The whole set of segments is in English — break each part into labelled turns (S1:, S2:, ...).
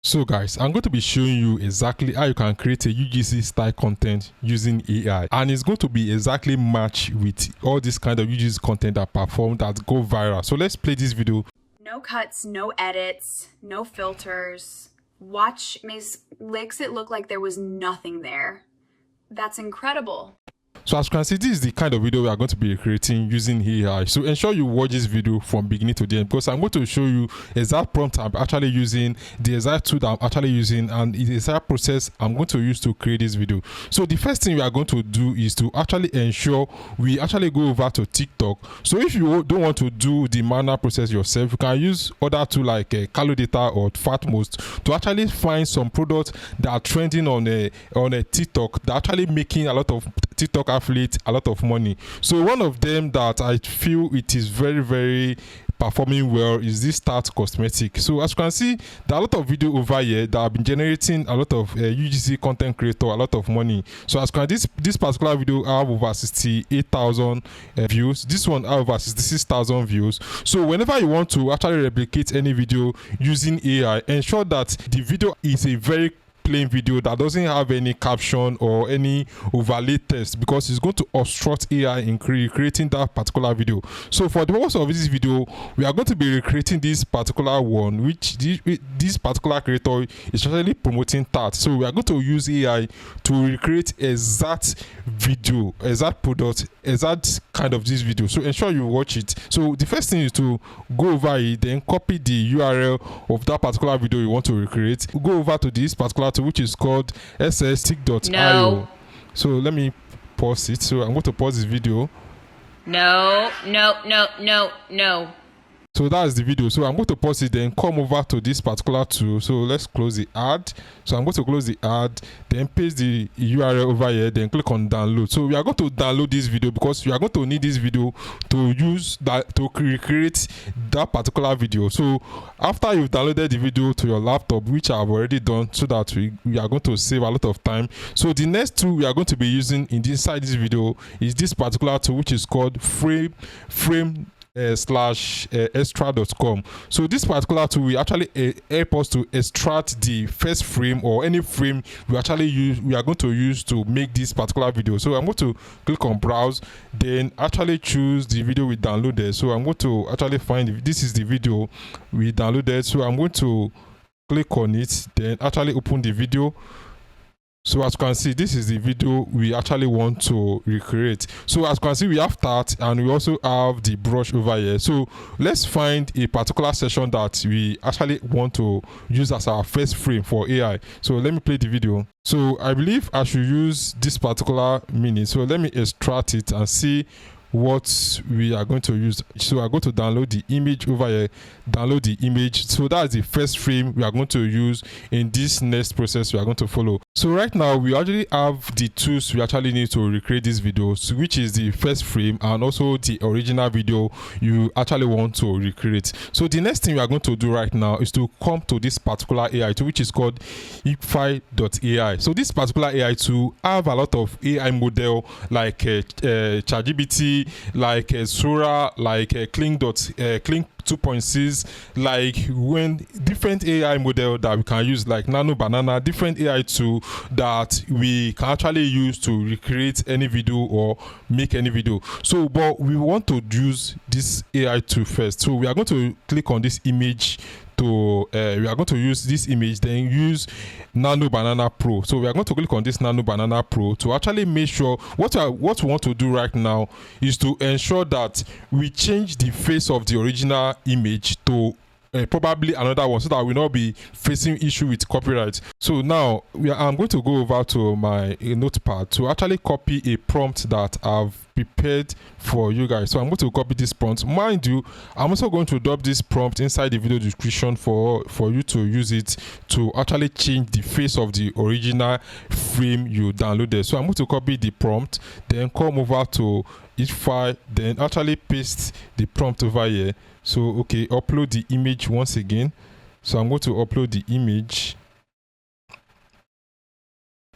S1: So guys, I'm going to be showing you exactly how you can create a UGC style content using AI, and it's going to be exactly matched with all this kind of UGC content that perform, that go viral. So let's play this video.
S2: No cuts, no edits, no filters. Watch makes it look like there was nothing there. That's incredible.
S1: So as you can see, this is the kind of video we are going to be creating using AI. So ensure you watch this video from beginning to the end, because I'm going to show you exact prompt I'm actually using, the exact tool that I'm actually using, and the exact process I'm going to use to create this video. So the first thing we are going to do is to actually ensure we actually go over to TikTok. So if you don't want to do the manual process yourself, you can use other tools like Calodata or Fatmost to actually find some products that are trending on a TikTok, that are actually making a lot of TikTok affiliate a lot of money. So one of them that I feel it is very performing well is this Start Cosmetic. So as you can see, there are a lot of video over here that have been generating a lot of UGC content creator a lot of money. So as you can see, this particular video have over 68,000 views. This one have over 66,000 views. So whenever you want to actually replicate any video using AI, ensure that the video is a very plain video that doesn't have any caption or any overlay text, because it's going to obstruct AI in creating that particular video. So for the purpose of this video, we are going to be recreating this particular one, which this particular creator is actually promoting that. So we are going to use AI to recreate exact video, exact product, exact kind of this video. So ensure you watch it. So the first thing is to go over it, then copy the URL of that particular video you want to recreate. Go over to this particular tool, which is called ssstick.io.
S2: No.
S1: So let me pause it. So I'm going to pause this video.
S2: No.
S1: So that's the video. So I'm going to pause it, then come over to this particular tool. So let's close the ad. So I'm going to close the ad, then paste the URL over here, then click on download. So we are going to download this video because we are going to need this video to use that to recreate that particular video. So after you've downloaded the video to your laptop, which I've already done, so that we are going to save a lot of time. So the next tool we are going to be using inside this video is this particular tool, which is called frame extra.com. So this particular tool will actually help us to extract the first frame or any frame we are going to use to make this particular video. So I'm going to click on browse, then actually choose the video we downloaded. So I'm going to actually find this is the video we downloaded. So I'm going to click on it, then actually open the video. So as you can see, this is the video we actually want to recreate. So as you can see, we have that, and we also have the brush over here. So let's find a particular section that we actually want to use as our first frame for AI. So let me play the video. So I believe I should use this particular minute. So let me extract it and see what we are going to use. So I'm going to download the image over here, download the image. So that's the first frame we are going to use in this next process we are going to follow. So right now we already have the tools we actually need to recreate this video, so which is the first frame and also the original video you actually want to recreate. So the next thing we are going to do right now is to come to this particular AI tool, which is called HiggsfieldAI. So this particular AI tool have a lot of AI model like ChatGPT, like Sora, like Kling 2.6, like when different AI model that we can use, like Nano Banana, different AI tool that we can actually use to recreate any video or make any video. So but we want to use this AI tool first. So we are going to click on this image to we are going to use this image, then use Nano Banana Pro. So we are going to click on this Nano Banana Pro to actually make sure what we want to do right now is to ensure that we change the face of the original image to probably another one, so that we will not be facing issue with copyright. So now I'm going to go over to my notepad to actually copy a prompt that I've prepared for you guys. So I'm going to copy this prompt. Mind you, I'm also going to drop this prompt inside the video description for you to use it to actually change the face of the original frame you downloaded. So I'm going to copy the prompt, then come over to each file, then actually paste the prompt over here. So okay, upload the image once again. So I'm going to upload the image.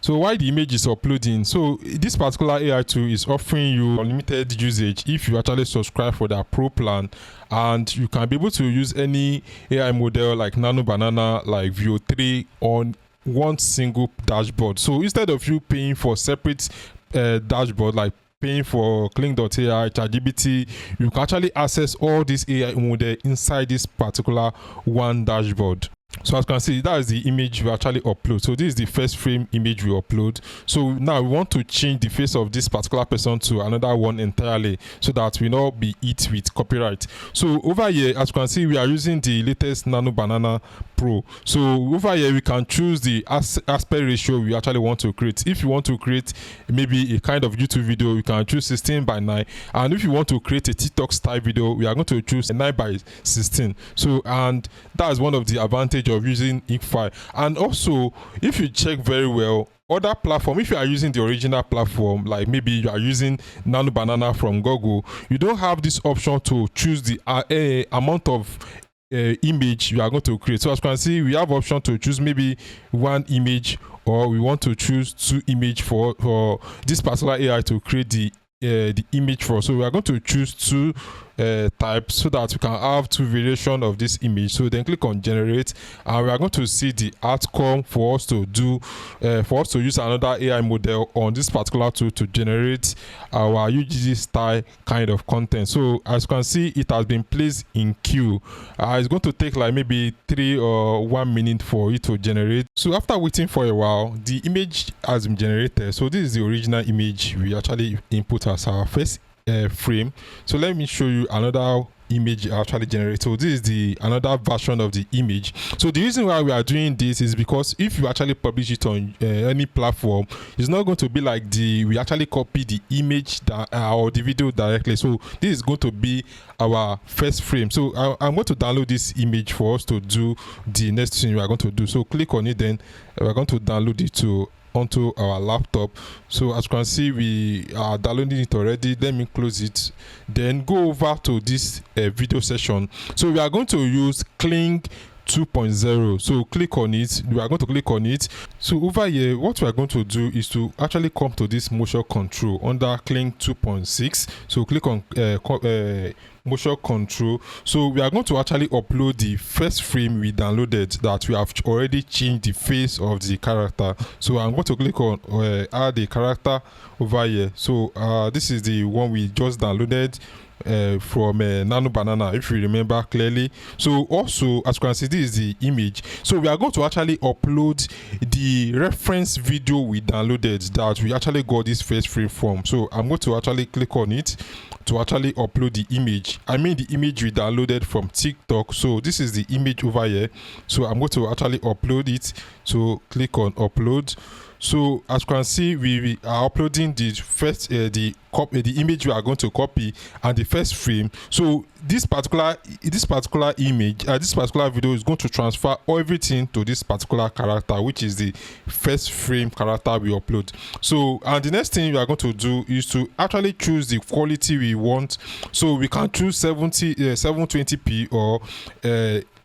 S1: So while the image is uploading, so this particular AI tool is offering you unlimited usage if you actually subscribe for their pro plan, and you can be able to use any AI model like Nano Banana, like Veo 3 on one single dashboard. So instead of you paying for separate dashboard, like paying for Kling AI, ChatGPT, you can actually access all these AI model inside this particular one dashboard. So as you can see, that is the image we actually upload. So this is the first frame image we upload. So now we want to change the face of this particular person to another one entirely, so that we not be hit with copyright. So over here, as you can see, we are using the latest Nano Banana Pro. So over here we can choose the aspect ratio we actually want to create. If you want to create maybe a kind of YouTube video, you can choose 16:9, and if you want to create a TikTok style video, we are going to choose 9:16. So, and that is one of the advantage of using HiggsfieldAI. And also, if you check very well, other platform, if you are using the original platform, like maybe you are using Nano Banana from Google, you don't have this option to choose the amount of image you are going to create. So as you can see, we have option to choose maybe one image, or we want to choose two image for this particular AI to create the image for. So we are going to choose two types, so that we can have two variation of this image. So then click on generate, and we are going to see the outcome for us to do for us to use another AI model on this particular tool to generate our UGC style kind of content. So as you can see, it has been placed in queue. It's going to take like maybe 3 or 1 minute for it to generate. So after waiting for a while, the image has been generated. So this is the original image we actually input as our first frame. So let me show you another image actually generated. So this is the another version of the image. So the reason why we are doing this is because if you actually publish it on any platform, it's not going to be like we actually copy the image that or the video directly. So this is going to be our first frame. So I'm going to download this image for us to do the next thing we are going to do. So click on it, then we're going to download it onto our laptop. So as you can see, we are downloading it already. Let me close it, then go over to this video session. So we are going to use Kling 2.0. so click on it. We are going to click on it. So over here, what we are going to do is to actually come to this motion control under Kling 2.6. so click on motion control. So we are going to actually upload the first frame we downloaded that we have already changed the face of the character. So I'm going to click on add the character over here. So this is the one we just downloaded from Nano Banana, if you remember clearly. So also, as you can see, this is the image. So we are going to actually upload the reference video we downloaded that we actually got this first frame from. So I'm going to actually click on it to actually upload the image. I mean the image we downloaded from TikTok. So this is the image over here. So I'm going to actually upload it. So click on upload. So as you can see, we are uploading the first the image we are going to copy and the first frame. So this particular image, this particular video is going to transfer everything to this particular character, which is the first frame character we upload. So and the next thing we are going to do is to actually choose the quality we want. So we can choose 720p or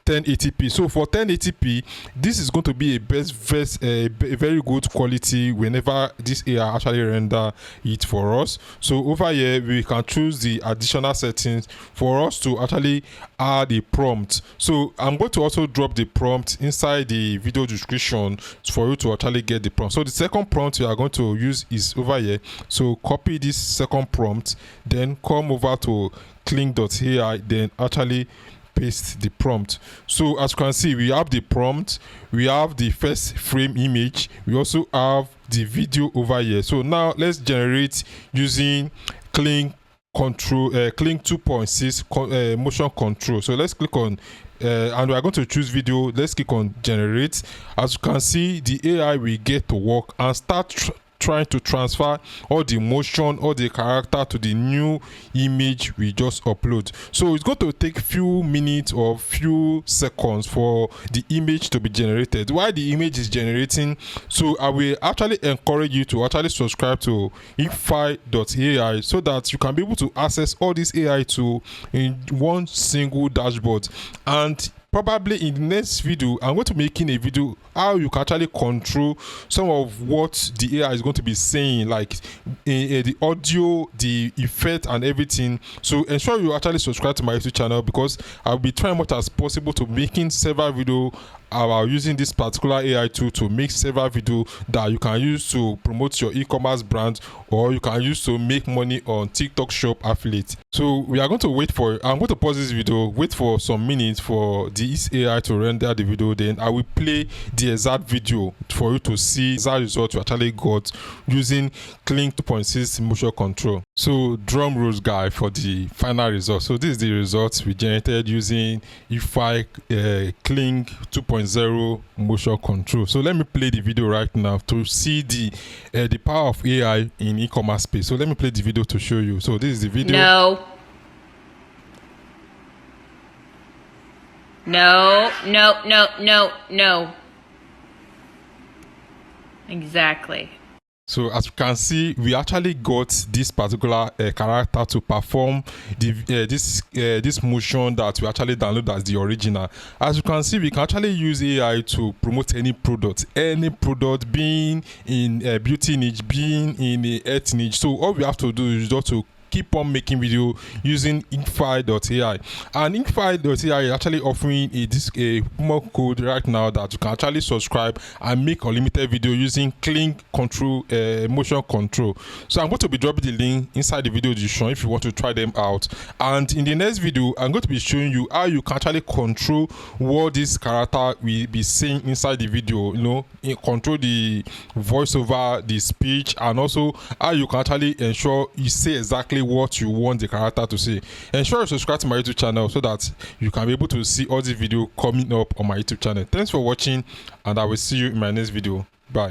S1: 1080p. So for 1080p, this is going to be a very good quality whenever this AI actually render it for us. So over here we can choose the additional settings for us to actually add a prompt. So I'm going to also drop the prompt inside the video description for you to actually get the prompt. So the second prompt we are going to use is over here. So copy this second prompt, then come over to Kling AI, then actually paste the prompt. So as you can see, we have the prompt, we have the first frame image, we also have the video over here. So now let's generate using Kling 2.6 motion control. So let's click on and we are going to choose video. Let's click on generate. As you can see, the AI will get to work and start trying to transfer all the motion, all the character to the new image we just upload. So it's going to take few minutes or few seconds for the image to be generated. While the image is generating, so I will actually encourage you to actually subscribe to HiggsfieldAI so that you can be able to access all this AI tool in one single dashboard. And probably in the next video I'm going to be making a video how you can actually control some of what the AI is going to be saying, like the audio, the effect and everything. So ensure you actually subscribe to my YouTube channel, because I'll be trying much as possible to making several videos about using this particular AI tool to make several videos that you can use to promote your e-commerce brand, or you can use to make money on TikTok Shop affiliate. So we are going to wait for, I'm going to pause this video, wait for some minutes for this AI to render the video, then I will play the exact video for you to see exact result you actually got using Kling 2.6 motion control. So drum rolls, guy, for the final result. So this is the results we generated using Kling 2.0 motion control. So let me play the video right now to see the power of AI in e-commerce space. So let me play the video to show you. So this is the video.
S3: No. Exactly.
S1: So as you can see, we actually got this particular character to perform this motion that we actually download as the original. As you can see, we can actually use AI to promote any product being in beauty niche, being in a health niche. So all we have to do is just to keep on making video using HiggsfieldAI, and HiggsfieldAI is actually offering a promo code right now that you can actually subscribe and make unlimited video using Kling control motion control. So I'm going to be dropping the link inside the video description if you want to try them out, and in the next video I'm going to be showing you how you can actually control what this character will be saying inside the video, control the voiceover, the speech, and also how you can actually ensure you say exactly what you want the character to say. Ensure you subscribe to my YouTube channel so that you can be able to see all the video coming up on my YouTube channel. Thanks for watching, and I will see you in my next video. Bye.